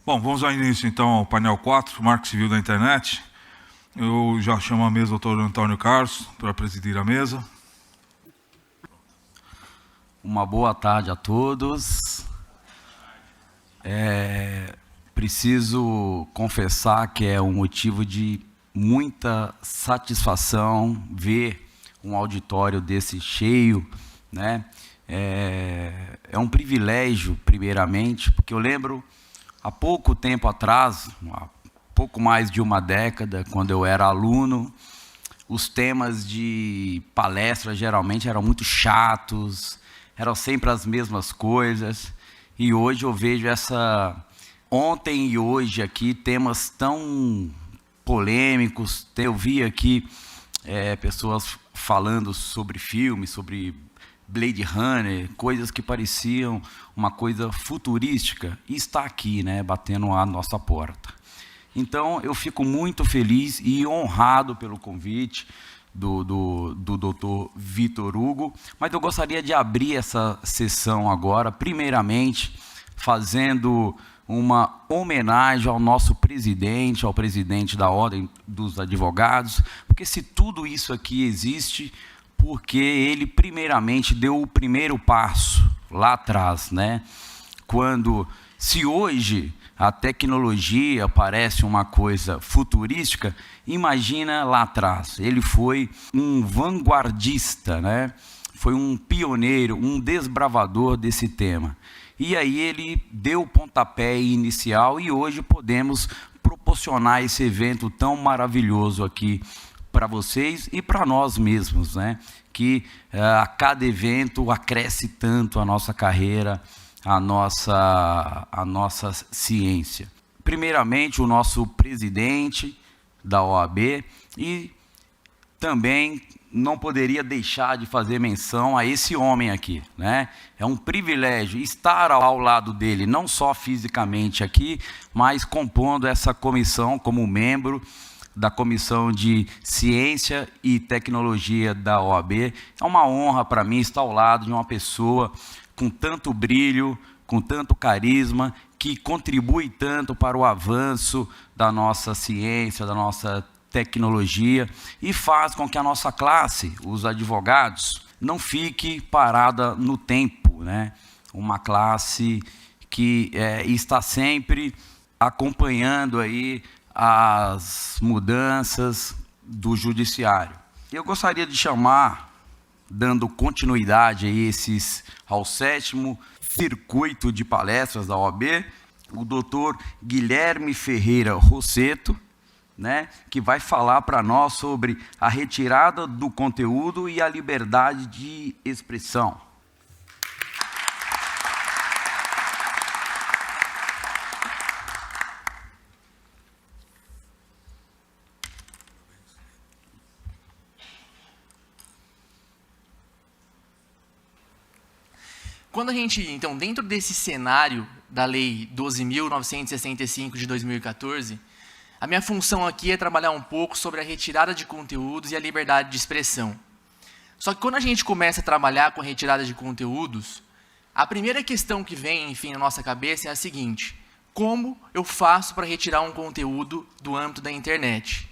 Bom, vamos dar início então ao painel 4, Marco Civil da Internet. Eu já chamo à mesa o doutor Antônio Carlos para presidir a mesa. Uma boa tarde a todos. Preciso confessar que é um motivo de muita satisfação ver um auditório desse cheio, né? É um privilégio, primeiramente, porque eu lembro, há pouco tempo atrás, há pouco mais de uma década, quando eu era aluno, os temas de palestra geralmente eram muito chatos, eram sempre as mesmas coisas, e hoje eu vejo ontem e hoje aqui, temas tão polêmicos. Eu vi aqui pessoas falando sobre filmes, sobre Blade Runner, coisas que pareciam uma coisa futurística, e está aqui, né, batendo a nossa porta. Então, eu fico muito feliz e honrado pelo convite do Dr. Vitor Hugo, mas eu gostaria de abrir essa sessão agora, primeiramente, fazendo uma homenagem ao nosso presidente, ao presidente da Ordem dos Advogados, porque se tudo isso aqui existe, porque ele primeiramente deu o primeiro passo lá atrás, né? Se hoje a tecnologia parece uma coisa futurística, imagina lá atrás. Ele foi um vanguardista, né? Foi um pioneiro, um desbravador desse tema. E aí ele deu o pontapé inicial e hoje podemos proporcionar esse evento tão maravilhoso aqui para vocês e para nós mesmos, né? Que a cada evento acresce tanto a nossa carreira, a nossa ciência. Primeiramente, o nosso presidente da OAB, e também não poderia deixar de fazer menção a esse homem aqui, né? É um privilégio estar ao lado dele, não só fisicamente aqui, mas compondo essa comissão como membro da Comissão de Ciência e Tecnologia da OAB. É uma honra para mim estar ao lado de uma pessoa com tanto brilho, com tanto carisma, que contribui tanto para o avanço da nossa ciência, da nossa tecnologia, e faz com que a nossa classe, os advogados, não fique parada no tempo, né? Uma classe que está sempre acompanhando aí as mudanças do judiciário. Eu gostaria de chamar, dando continuidade ao 7º circuito de palestras da OAB, o doutor Guilherme Ferreira Rosseto, né, que vai falar para nós sobre a retirada do conteúdo e a liberdade de expressão. Quando a gente, então, dentro desse cenário da Lei 12.965 de 2014, a minha função aqui é trabalhar um pouco sobre a retirada de conteúdos e a liberdade de expressão. Só que quando a gente começa a trabalhar com a retirada de conteúdos, a primeira questão que vem, enfim, na nossa cabeça é a seguinte: como eu faço para retirar um conteúdo do âmbito da internet?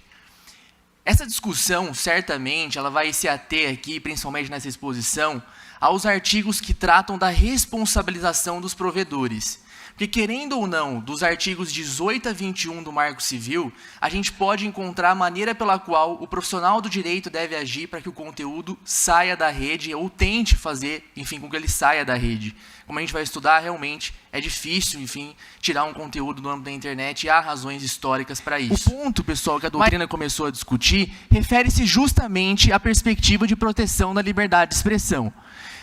Essa discussão, certamente, ela vai se ater aqui, principalmente nessa exposição, aos artigos que tratam da responsabilização dos provedores. Porque, querendo ou não, dos artigos 18 a 21 do Marco Civil, a gente pode encontrar a maneira pela qual o profissional do direito deve agir para que o conteúdo saia da rede, ou tente fazer, enfim, com que ele saia da rede. Como a gente vai estudar, realmente é difícil, enfim, tirar um conteúdo do âmbito da internet, e há razões históricas para isso. O ponto, pessoal, que a doutrina começou a discutir, refere-se justamente à perspectiva de proteção da liberdade de expressão.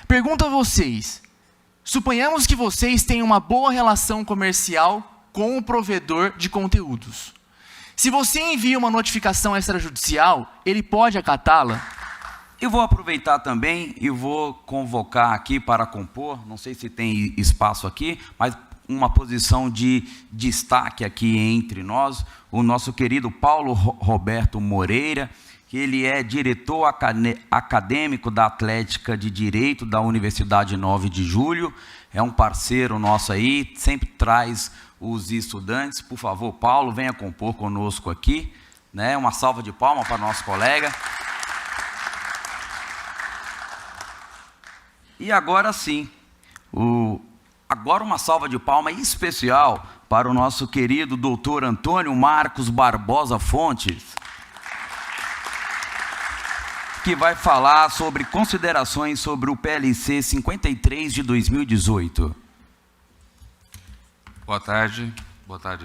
Pergunto a vocês: suponhamos que vocês têm uma boa relação comercial com o provedor de conteúdos. Se você envia uma notificação extrajudicial, ele pode acatá-la? Eu vou aproveitar também e vou convocar aqui para compor, não sei se tem espaço aqui, mas uma posição de destaque aqui entre nós, o nosso querido Paulo Roberto Moreira, que ele é diretor acadêmico da Atlética de Direito da Universidade 9 de Julho, é um parceiro nosso aí, sempre traz os estudantes. Por favor, Paulo, venha compor conosco aqui, né? Uma salva de palmas para nosso colega. E agora sim, agora uma salva de palmas especial para o nosso querido doutor Antônio Marcos Barbosa Fontes, que vai falar sobre considerações sobre o PLC 53 de 2018. Boa tarde,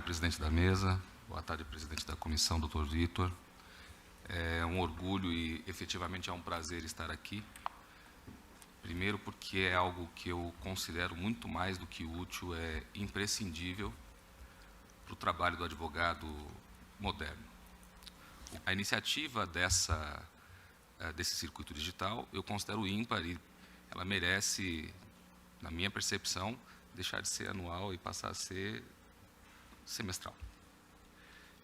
presidente da mesa, boa tarde, presidente da comissão, doutor Vitor. É um orgulho e efetivamente é um prazer estar aqui. Primeiro porque é algo que eu considero muito mais do que útil, é imprescindível para o trabalho do advogado moderno. A iniciativa desse circuito digital eu considero ímpar e ela merece, na minha percepção, deixar de ser anual e passar a ser semestral.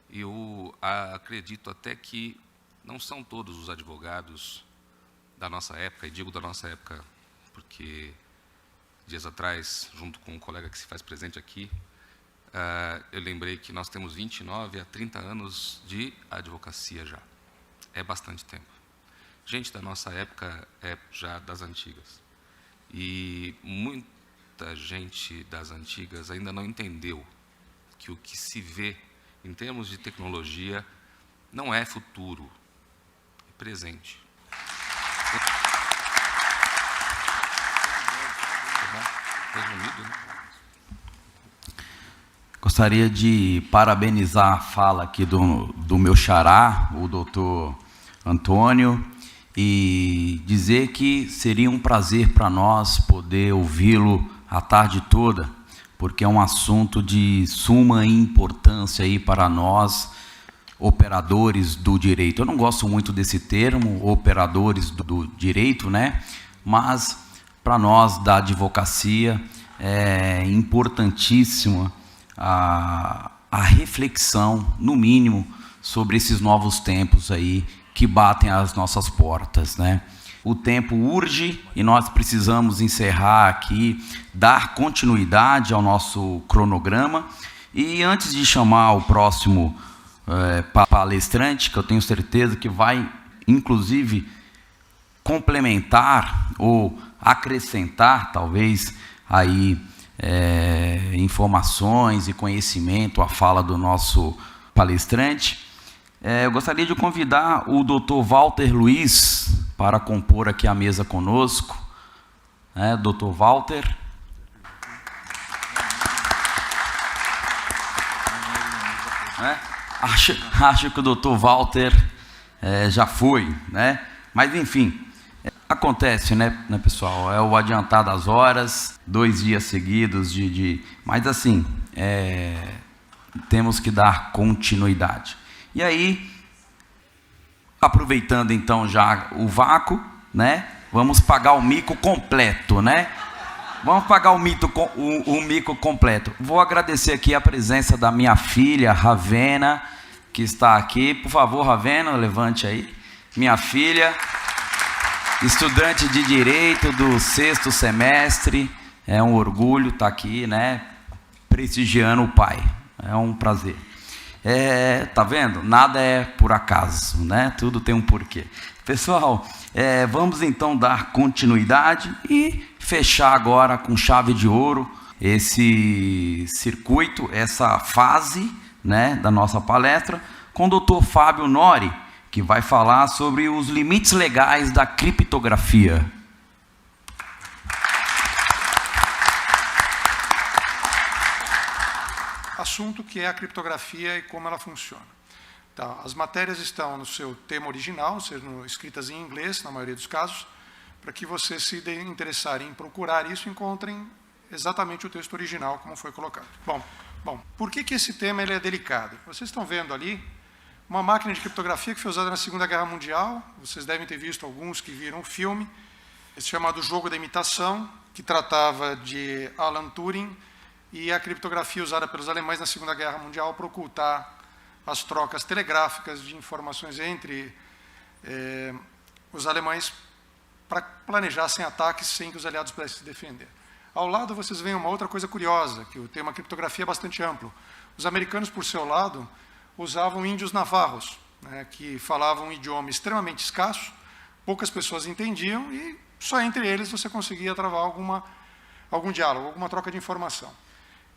Eu acredito até que não são todos os advogados da nossa época, e digo da nossa época porque dias atrás, junto com um colega que se faz presente aqui, eu lembrei que nós temos 29 a 30 anos de advocacia já. É bastante tempo. Gente da nossa época é já das antigas. E muita gente das antigas ainda não entendeu que o que se vê em termos de tecnologia não é futuro, é presente. Resumido, né? Gostaria de parabenizar a fala aqui do meu xará, o doutor Antônio, e dizer que seria um prazer para nós poder ouvi-lo a tarde toda, porque é um assunto de suma importância aí para nós, operadores do direito. Eu não gosto muito desse termo, operadores do direito, né? Mas para nós da advocacia é importantíssima a reflexão, no mínimo, sobre esses novos tempos aí que batem às nossas portas, né? O tempo urge e nós precisamos encerrar aqui, dar continuidade ao nosso cronograma. E antes de chamar o próximo palestrante, que eu tenho certeza que vai, inclusive, complementar ou acrescentar, talvez, aí informações e conhecimento à fala do nosso palestrante, eu gostaria de convidar o Dr. Walter Luiz para compor aqui a mesa conosco. Dr. Walter. Acho que o Dr. Walter já foi, né? Mas, enfim, acontece, né, pessoal? É o adiantar das horas, 2 dias seguidos Mas, assim, temos que dar continuidade. E aí, aproveitando, então, já o vácuo, né? Vamos pagar o mico completo, né? Vamos pagar o mico completo. Vou agradecer aqui a presença da minha filha, Ravena, que está aqui. Por favor, Ravena, levante aí. Minha filha, estudante de Direito do 6º semestre. É um orgulho estar aqui, né? Prestigiando o pai. É um prazer. Tá vendo? Nada é por acaso, né? Tudo tem um porquê. Pessoal, vamos então dar continuidade e fechar agora com chave de ouro esse circuito, essa fase, né, da nossa palestra, com o Dr. Fábio Nori, que vai falar sobre os limites legais da criptografia. Assunto que é a criptografia e como ela funciona. Então, as matérias estão no seu tema original, sendo escritas em inglês, na maioria dos casos, para que vocês se interessarem em procurar isso, encontrem exatamente o texto original, como foi colocado. Bom, por que esse tema ele é delicado? Vocês estão vendo ali uma máquina de criptografia que foi usada na Segunda Guerra Mundial. Vocês devem ter visto alguns que viram o filme, esse chamado Jogo da Imitação, que tratava de Alan Turing, e a criptografia usada pelos alemães na Segunda Guerra Mundial para ocultar as trocas telegráficas de informações entre os alemães planejassem ataques sem que os aliados pudessem se defender. Ao lado, vocês veem uma outra coisa curiosa, que o tema criptografia é bastante amplo. Os americanos, por seu lado, usavam índios navarros, né, que falavam um idioma extremamente escasso, poucas pessoas entendiam e só entre eles você conseguia travar algum diálogo, alguma troca de informação.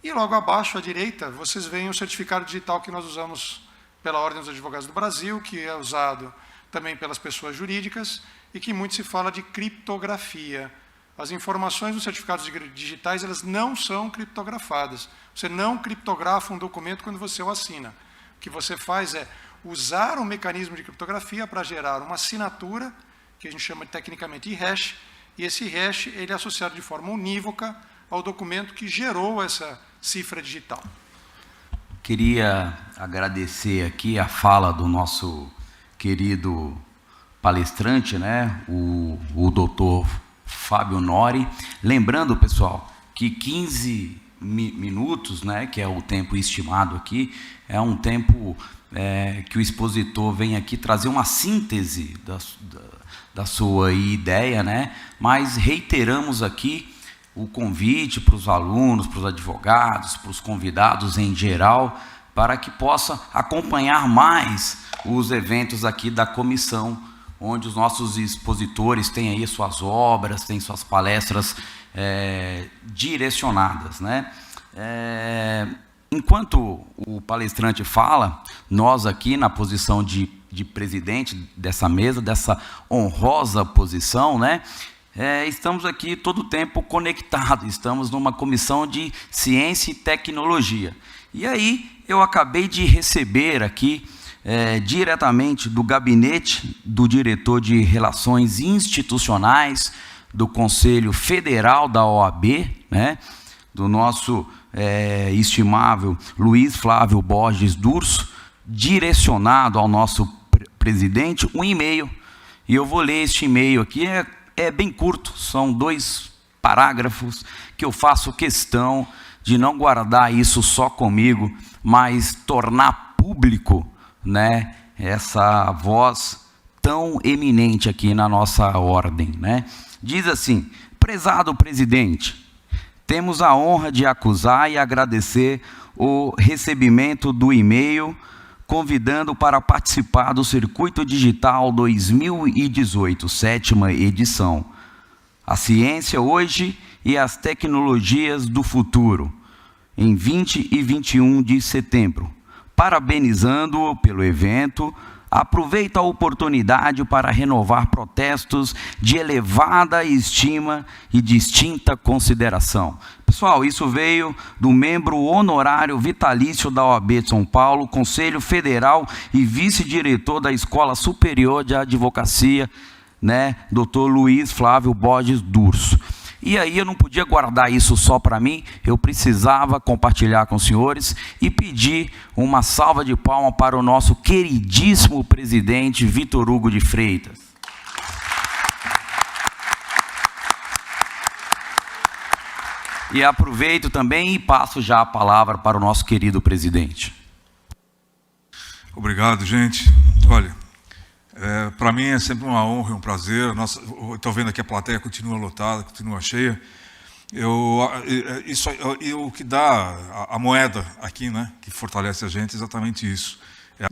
E logo abaixo, à direita, vocês veem o certificado digital que nós usamos pela Ordem dos Advogados do Brasil, que é usado também pelas pessoas jurídicas e que muito se fala de criptografia. As informações dos certificados digitais, elas não são criptografadas. Você não criptografa um documento quando você o assina. O que você faz é usar um mecanismo de criptografia para gerar uma assinatura, que a gente chama tecnicamente de hash, e esse hash ele é associado de forma unívoca ao documento que gerou essa cifra digital. Queria agradecer aqui a fala do nosso querido palestrante, né, o doutor Fábio Nori. Lembrando, pessoal, que 15 minutos, né, que é o tempo estimado aqui, é um tempo que o expositor vem aqui trazer uma síntese da sua ideia, né, mas reiteramos aqui o convite para os alunos, para os advogados, para os convidados em geral, para que possa acompanhar mais os eventos aqui da comissão, onde os nossos expositores têm aí suas obras, têm suas palestras direcionadas, né? Enquanto o palestrante fala, nós aqui na posição de presidente dessa mesa, dessa honrosa posição, né? Estamos aqui todo o tempo conectados, estamos numa comissão de ciência e tecnologia. E aí eu acabei de receber aqui, diretamente do gabinete do diretor de Relações Institucionais do Conselho Federal da OAB, né, do nosso estimável Luiz Flávio Borges Durso, direcionado ao nosso presidente, um e-mail. E eu vou ler este e-mail aqui, é bem curto, são 2 parágrafos que eu faço questão de não guardar isso só comigo, mas tornar público, né, essa voz tão eminente aqui na nossa ordem, né? Diz assim: prezado presidente, temos a honra de acusar e agradecer o recebimento do e-mail convidando para participar do Circuito Digital 2018, 7ª edição. A ciência hoje e as tecnologias do futuro, em 20 e 21 de setembro. Parabenizando-o pelo evento, aproveito a oportunidade para renovar protestos de elevada estima e distinta consideração. Pessoal, isso veio do membro honorário vitalício da OAB de São Paulo, Conselho Federal e vice-diretor da Escola Superior de Advocacia, né, Dr. Luiz Flávio Borges Durso. E aí eu não podia guardar isso só para mim, eu precisava compartilhar com os senhores e pedir uma salva de palmas para o nosso queridíssimo presidente Vitor Hugo de Freitas. E aproveito também e passo já a palavra para o nosso querido presidente. Obrigado, gente. Olha, para mim é sempre uma honra e um prazer. Estou vendo que a plateia continua lotada, continua cheia. O que dá a moeda aqui, né, que fortalece a gente, é exatamente isso.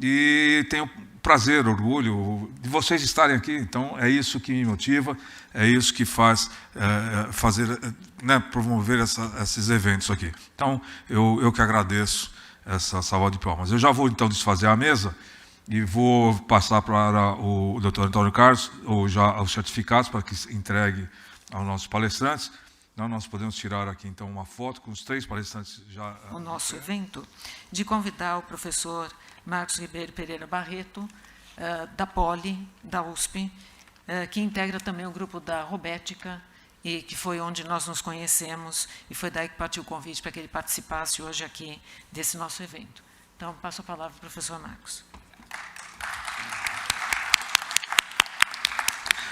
E tenho prazer, orgulho de vocês estarem aqui. Então é isso que me motiva, é isso que faz promover esses eventos aqui. Então eu que agradeço essa salva de palmas. Eu já vou então desfazer a mesa e vou passar para o Dr. Antônio Carlos os certificados para que entregue aos nossos palestrantes. Então, nós podemos tirar aqui então uma foto com os 3 palestrantes já. O nosso evento, de convidar o professor Marcos Ribeiro Pereira Barreto, da Poli, da USP, que integra também o grupo da Robética, e que foi onde nós nos conhecemos, e foi daí que partiu o convite para que ele participasse hoje aqui desse nosso evento. Então, passo a palavra para o professor Marcos.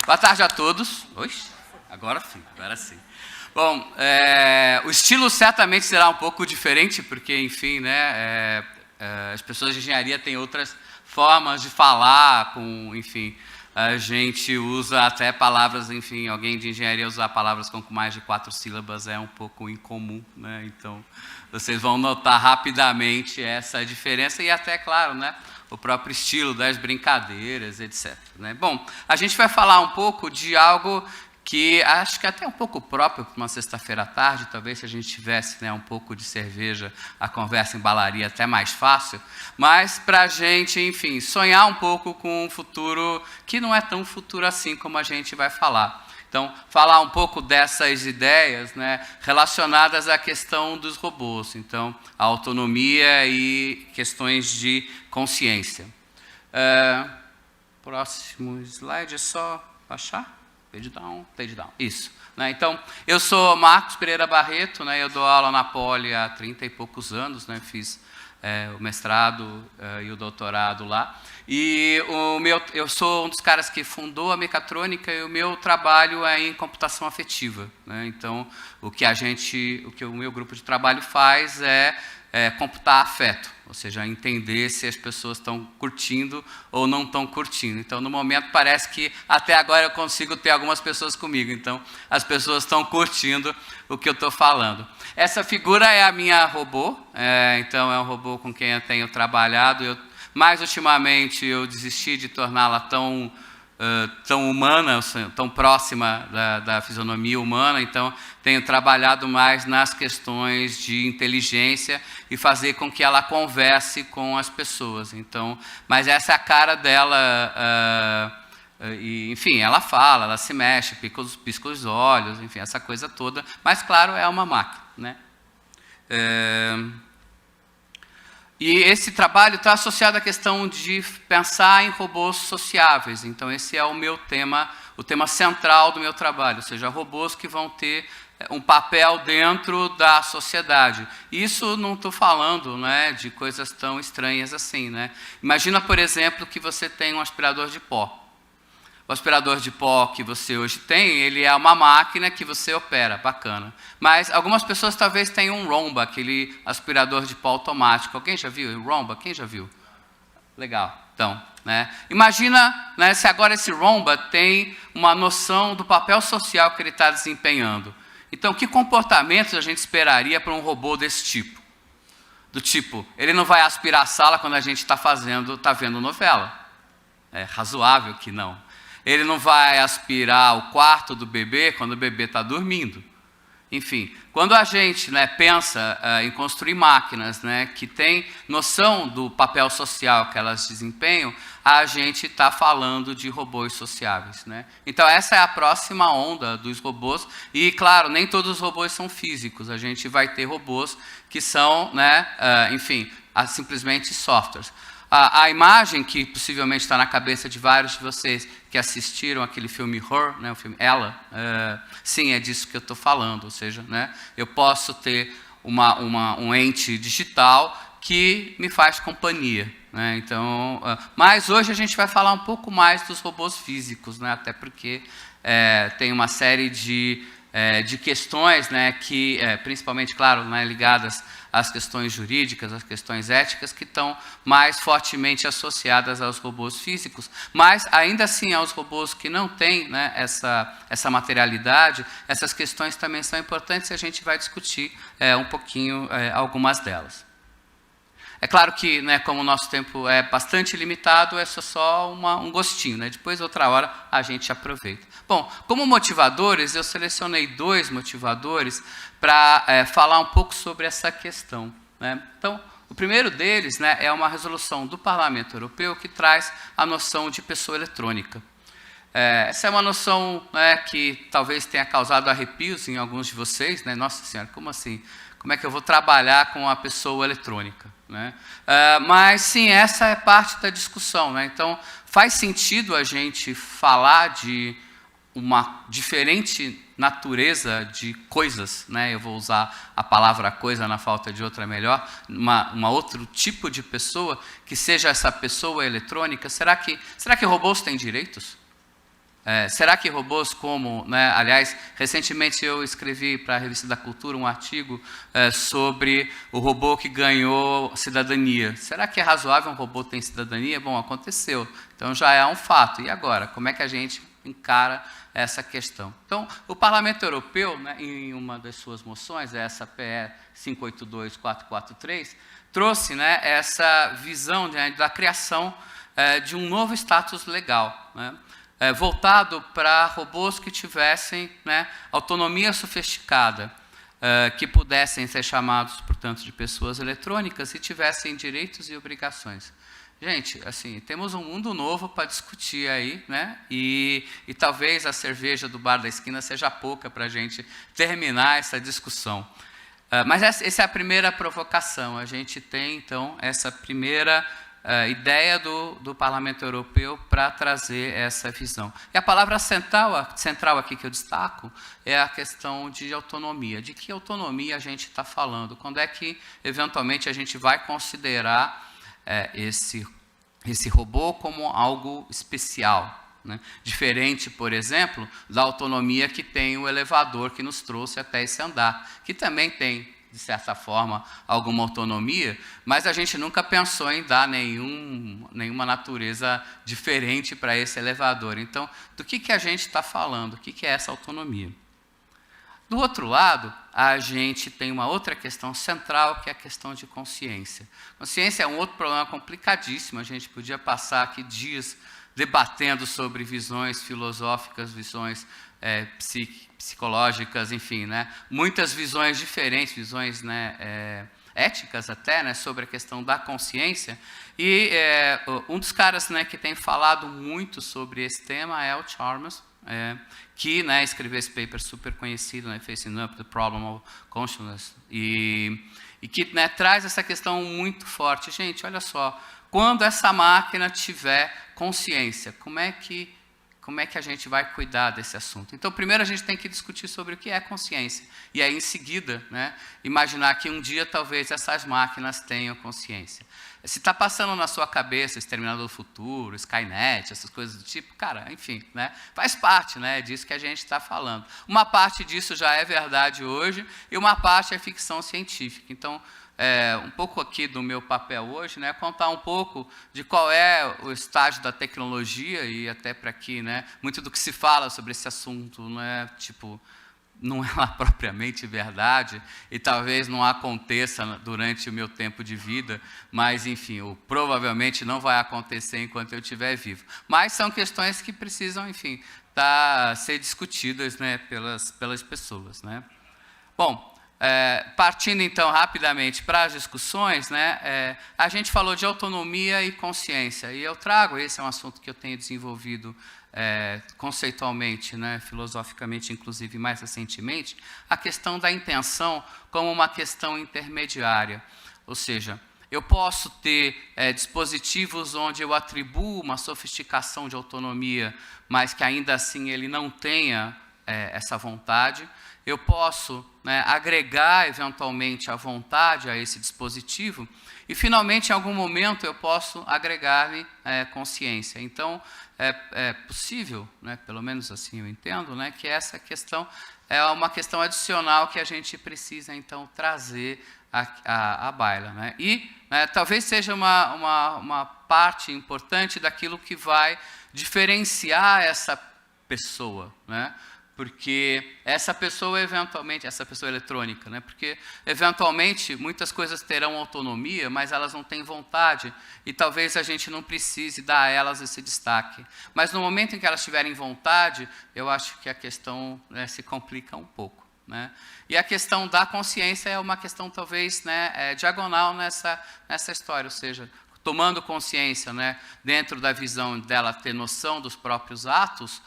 Boa tarde a todos. Oxe, agora sim. Bom, o estilo certamente será um pouco diferente, porque, enfim, né, as pessoas de engenharia têm outras formas de falar, com, enfim, a gente usa até palavras, enfim, alguém de engenharia usar palavras com mais de 4 sílabas é um pouco incomum, né? Então, vocês vão notar rapidamente essa diferença e até, claro, né, o próprio estilo das brincadeiras, etc. Né? Bom, a gente vai falar um pouco de algo que acho que é até um pouco próprio para uma sexta-feira à tarde, talvez se a gente tivesse, né, um pouco de cerveja, a conversa embalaria até mais fácil, mas para a gente, enfim, sonhar um pouco com um futuro que não é tão futuro assim como a gente vai falar. Então, falar um pouco dessas ideias, né, relacionadas à questão dos robôs, então, a autonomia e questões de consciência. Próximo slide, é só baixar? Page down. Isso. Né? Então, eu sou Marcos Pereira Barreto, né? Eu dou aula na Poli há 30 e poucos anos, né? Fiz o mestrado e o doutorado lá. E eu sou um dos caras que fundou a mecatrônica e o meu trabalho é em computação afetiva. Né? Então, o que o meu grupo de trabalho faz é computar afeto, ou seja, entender se as pessoas estão curtindo ou não estão curtindo. Então, no momento, parece que até agora eu consigo ter algumas pessoas comigo. Então, as pessoas estão curtindo o que eu estou falando. Essa figura é a minha robô, então é um robô com quem eu tenho trabalhado. Mais ultimamente, eu desisti de torná-la tão humana, tão próxima da fisionomia humana, então tenho trabalhado mais nas questões de inteligência e fazer com que ela converse com as pessoas. Então, mas essa é a cara dela, e, enfim, ela fala, ela se mexe, pisca os olhos, enfim, essa coisa toda, mas, claro, é uma máquina, né? E esse trabalho está associado à questão de pensar em robôs sociáveis. Então, esse é o meu tema, o tema central do meu trabalho, ou seja, robôs que vão ter um papel dentro da sociedade. Isso não estou falando, né, de coisas tão estranhas assim. Né? Imagina, por exemplo, que você tem um aspirador de pó. O aspirador de pó que você hoje tem, ele é uma máquina que você opera, bacana. Mas algumas pessoas talvez tenham um Roomba, aquele aspirador de pó automático. Alguém já viu o Roomba? Quem já viu? Legal. Então, né? Imagina, né, se agora esse Roomba tem uma noção do papel social que ele está desempenhando. Então, que comportamentos a gente esperaria para um robô desse tipo? Do tipo, ele não vai aspirar a sala quando a gente está vendo novela. É razoável que não. Ele não vai aspirar o quarto do bebê quando o bebê está dormindo. Enfim, quando a gente, né, pensa em construir máquinas, né, que têm noção do papel social que elas desempenham, a gente está falando de robôs sociáveis. Né? Então, essa é a próxima onda dos robôs. E, claro, nem todos os robôs são físicos. A gente vai ter robôs que são, né, enfim, simplesmente softwares. A imagem que possivelmente está na cabeça de vários de vocês que assistiram aquele filme Her, né, o filme Ela, sim, é disso que eu estou falando. Ou seja, né, eu posso ter um ente digital que me faz companhia. Né, então, mas hoje a gente vai falar um pouco mais dos robôs físicos, né, até porque tem uma série de questões, né, que, principalmente, claro, né, ligadas às questões jurídicas, às questões éticas, que estão mais fortemente associadas aos robôs físicos, mas, ainda assim, aos robôs que não têm, né, essa materialidade, essas questões também são importantes e a gente vai discutir um pouquinho algumas delas. É claro que, né, como o nosso tempo é bastante limitado, é só um gostinho. Né? Depois, outra hora, a gente aproveita. Bom, como motivadores, eu selecionei 2 motivadores para falar um pouco sobre essa questão. Né? Então, o primeiro deles, né, é uma resolução do Parlamento Europeu que traz a noção de pessoa eletrônica. Essa é uma noção, né, que talvez tenha causado arrepios em alguns de vocês. Né? Nossa Senhora, como assim? Como é que eu vou trabalhar com a pessoa eletrônica? Né? Mas, sim, essa é parte da discussão. Né? Então, faz sentido a gente falar de uma diferente natureza de coisas, né? Eu vou usar a palavra coisa na falta de outra melhor, uma outro tipo de pessoa que seja essa pessoa eletrônica. Será que robôs têm direitos? Será que robôs como, né, aliás, recentemente eu escrevi para a Revista da Cultura um artigo sobre o robô que ganhou cidadania. Será que é razoável um robô ter cidadania? Bom, aconteceu, então já é um fato. E agora, como é que a gente encara essa questão? Então, o Parlamento Europeu, né, em uma das suas moções, essa PE 582443, trouxe, né, essa visão da criação de um novo status legal, né, voltado para robôs que tivessem, né, autonomia sofisticada, que pudessem ser chamados, portanto, de pessoas eletrônicas e tivessem direitos e obrigações. Gente, assim, temos um mundo novo para discutir aí, né? E talvez a cerveja do bar da esquina seja pouca para a gente terminar essa discussão. Mas essa é a primeira provocação. A gente tem, então, essa primeira ideia do Parlamento Europeu para trazer essa visão. E a palavra central aqui que eu destaco é a questão de autonomia. De que autonomia a gente está falando? Quando é que, eventualmente, a gente vai considerar esse robô como algo especial, né? Diferente, por exemplo, da autonomia que tem o elevador que nos trouxe até esse andar, que também tem, de certa forma, alguma autonomia, mas a gente nunca pensou em dar nenhuma natureza diferente para esse elevador. Então, do que a gente está falando? O que é essa autonomia? Do outro lado, a gente tem uma outra questão central, que é a questão de consciência. Consciência é um outro problema complicadíssimo. A gente podia passar aqui dias debatendo sobre visões filosóficas, visões psicológicas, enfim, né? Muitas visões diferentes, visões, né, éticas até, né, sobre a questão da consciência. E um dos caras, né, que tem falado muito sobre esse tema é o Chalmers, que, né, escreveu esse paper super conhecido, né, Facing Up the Problem of Consciousness, e que, né, traz essa questão muito forte. Gente, olha só, quando essa máquina tiver consciência, como é que a gente vai cuidar desse assunto? Então, primeiro a gente tem que discutir sobre o que é consciência, e aí, em seguida, né, imaginar que um dia talvez essas máquinas tenham consciência. Se está passando na sua cabeça Exterminador do Futuro, Skynet, essas coisas do tipo, cara, enfim, né, faz parte, né, disso que a gente está falando. Uma parte disso já é verdade hoje, e uma parte é ficção científica. Então, um pouco aqui do meu papel hoje, né, contar um pouco de qual é o estágio da tecnologia, e até para aqui, né, muito do que se fala sobre esse assunto, né, tipo, não é lá propriamente verdade, e talvez não aconteça durante o meu tempo de vida, mas, enfim, provavelmente não vai acontecer enquanto eu estiver vivo. Mas são questões que precisam, enfim, ser discutidas, né, pelas pessoas, né. Bom, partindo, então, rapidamente para as discussões, né, a gente falou de autonomia e consciência, e eu trago, esse é um assunto que eu tenho desenvolvido conceitualmente, né, filosoficamente, inclusive mais recentemente, a questão da intenção como uma questão intermediária. Ou seja, eu posso ter dispositivos onde eu atribuo uma sofisticação de autonomia, mas que ainda assim ele não tenha essa vontade. Eu posso, né, agregar eventualmente a vontade a esse dispositivo e, finalmente, em algum momento, eu posso agregar-lhe consciência. Então, é possível, né, pelo menos assim eu entendo, né, que essa questão é uma questão adicional que a gente precisa, então, trazer à baila, né? E, né, talvez seja uma parte importante daquilo que vai diferenciar essa pessoa, né? Porque essa pessoa, eventualmente, essa pessoa eletrônica, né? Porque, eventualmente, muitas coisas terão autonomia, mas elas não têm vontade, e talvez a gente não precise dar a elas esse destaque. Mas, no momento em que elas tiverem vontade, eu acho que a questão, né, se complica um pouco, né? E a questão da consciência é uma questão, talvez, né, diagonal nessa história, ou seja, tomando consciência, né, dentro da visão dela ter noção dos próprios atos,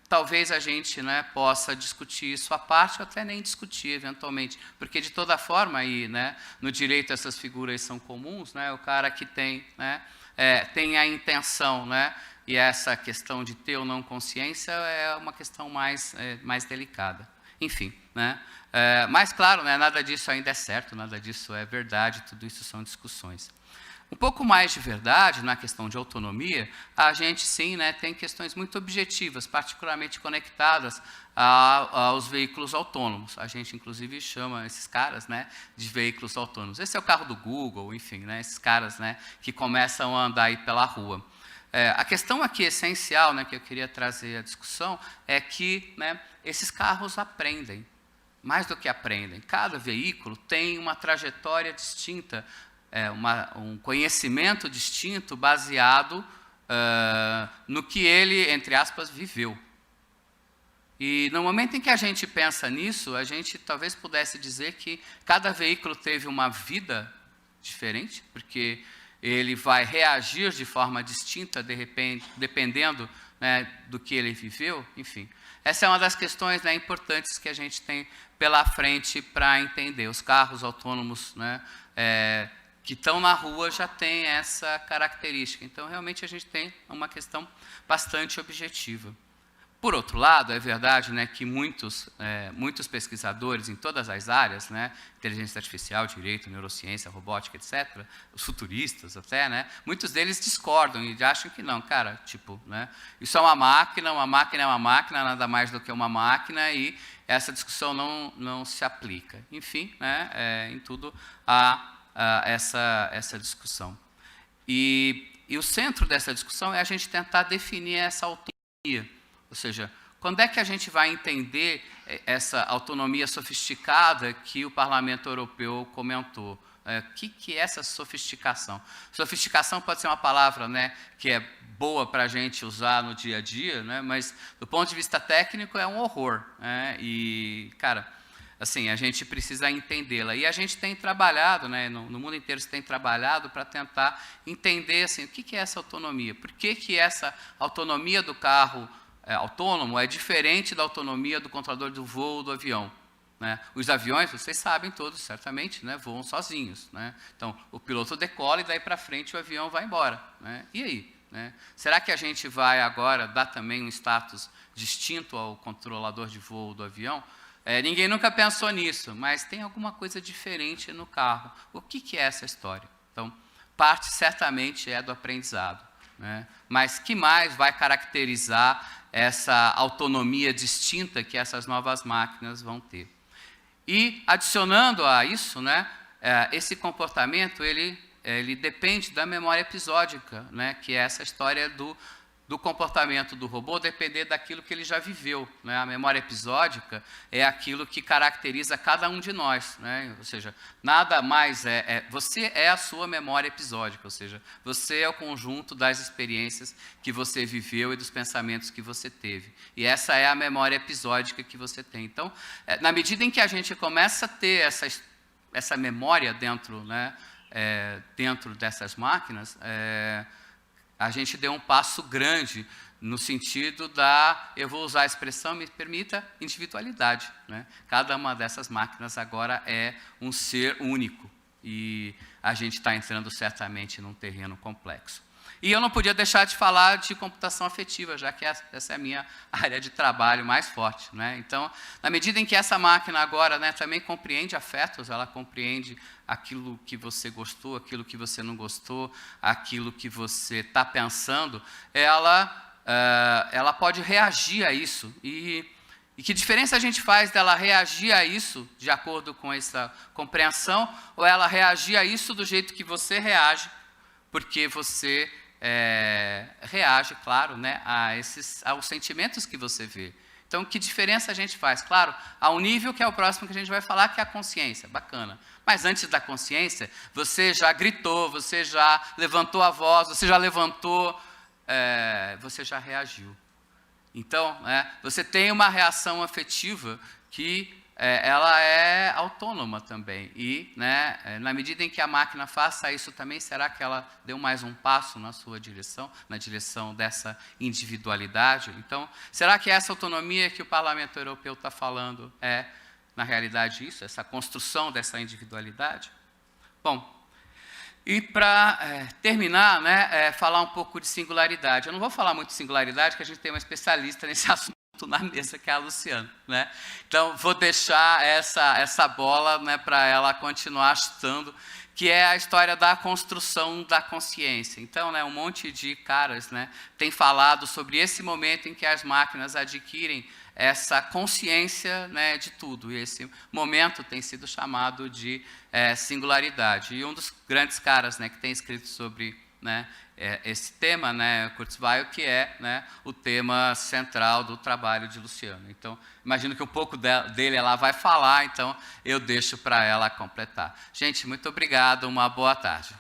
talvez a gente, né, possa discutir isso à parte, ou até nem discutir, eventualmente. Porque, de toda forma, aí, né, no direito essas figuras são comuns, né, o cara que tem, né, tem a intenção, né, e essa questão de ter ou não consciência é uma questão mais delicada. Enfim, né, mas, claro, né, nada disso ainda é certo, nada disso é verdade, tudo isso são discussões. Um pouco mais de verdade na questão de autonomia, a gente sim, né, tem questões muito objetivas, particularmente conectadas aos veículos autônomos. A gente, inclusive, chama esses caras, né, de veículos autônomos. Esse é o carro do Google, enfim, né, esses caras, né, que começam a andar aí pela rua. A questão aqui essencial, né, que eu queria trazer à discussão é que, né, esses carros aprendem. Mais do que aprendem, cada veículo tem uma trajetória distinta, um conhecimento distinto baseado no que ele, entre aspas, viveu. E no momento em que a gente pensa nisso, a gente talvez pudesse dizer que cada veículo teve uma vida diferente, porque ele vai reagir de forma distinta, de repente, dependendo, né, do que ele viveu, enfim. Essa é uma das questões, né, importantes que a gente tem pela frente para entender. Os carros autônomos, né, que estão na rua já têm essa característica. Então, realmente, a gente tem uma questão bastante objetiva. Por outro lado, é verdade, né, que muitos pesquisadores em todas as áreas, né, inteligência artificial, direito, neurociência, robótica, etc., os futuristas até, né, muitos deles discordam e acham que não, cara, tipo, né, isso é uma máquina é uma máquina, nada mais do que uma máquina, e essa discussão não se aplica. Enfim, né, em tudo há essa discussão. E o centro dessa discussão é a gente tentar definir essa autonomia. Ou seja, quando é que a gente vai entender essa autonomia sofisticada que o Parlamento Europeu comentou? O que é essa sofisticação? Sofisticação pode ser uma palavra, né, que é boa para a gente usar no dia a dia, né, mas do ponto de vista técnico é um horror, né, e, cara, assim, a gente precisa entendê-la. E a gente tem trabalhado, né, no mundo inteiro se tem trabalhado para tentar entender, assim, o que é essa autonomia? Por que essa autonomia do carro autônomo é diferente da autonomia do controlador do voo do avião, né? Os aviões, vocês sabem todos, certamente, né, voam sozinhos, né? Então, o piloto decola e daí para frente o avião vai embora, né? E aí? Né? Será que a gente vai agora dar também um status distinto ao controlador de voo do avião? Ninguém nunca pensou nisso, mas tem alguma coisa diferente no carro. O que é essa história? Então, parte certamente é do aprendizado, né? Mas que mais vai caracterizar essa autonomia distinta que essas novas máquinas vão ter? E, adicionando a isso, né, esse comportamento ele depende da memória episódica, né, que é essa história do comportamento do robô depender daquilo que ele já viveu, né? A memória episódica é aquilo que caracteriza cada um de nós, né? Ou seja, nada mais você é a sua memória episódica, ou seja, você é o conjunto das experiências que você viveu e dos pensamentos que você teve. E essa é a memória episódica que você tem. Então, na medida em que a gente começa a ter essa memória dentro, né, dentro dessas máquinas, a gente deu um passo grande no sentido eu vou usar a expressão, me permita, individualidade, né? Cada uma dessas máquinas agora é um ser único e a gente está entrando certamente num terreno complexo. E eu não podia deixar de falar de computação afetiva, já que essa é a minha área de trabalho mais forte, né? Então, na medida em que essa máquina agora, né, também compreende afetos, ela compreende aquilo que você gostou, aquilo que você não gostou, aquilo que você está pensando, ela pode reagir a isso. E que diferença a gente faz dela reagir a isso, de acordo com essa compreensão, ou ela reagir a isso do jeito que você reage, porque você reage, claro, né, aos sentimentos que você vê. Então, que diferença a gente faz? Claro, há um nível que é o próximo que a gente vai falar, que é a consciência. Bacana. Mas antes da consciência, você já gritou, você já levantou a voz, você já levantou, você já reagiu. Então, você tem uma reação afetiva que ela é autônoma também. E, né, na medida em que a máquina faça isso também, será que ela deu mais um passo na sua direção, na direção dessa individualidade? Então, será que essa autonomia que o Parlamento Europeu está falando na realidade, isso, essa construção dessa individualidade? Bom, e para terminar, né, falar um pouco de singularidade. Eu não vou falar muito de singularidade, porque a gente tem uma especialista nesse assunto na mesa, que é a Luciana, né? Então, vou deixar essa bola, né, para ela continuar chutando, que é a história da construção da consciência. Então, né, um monte de caras, né, tem falado sobre esse momento em que as máquinas adquirem essa consciência, né, de tudo. E esse momento tem sido chamado de singularidade. E um dos grandes caras, né, que tem escrito sobre, né, esse tema, né, Kurzweil, que é, né, o tema central do trabalho de Luciana. Então, imagino que um pouco dele ela vai falar, então eu deixo para ela completar. Gente, muito obrigado, uma boa tarde.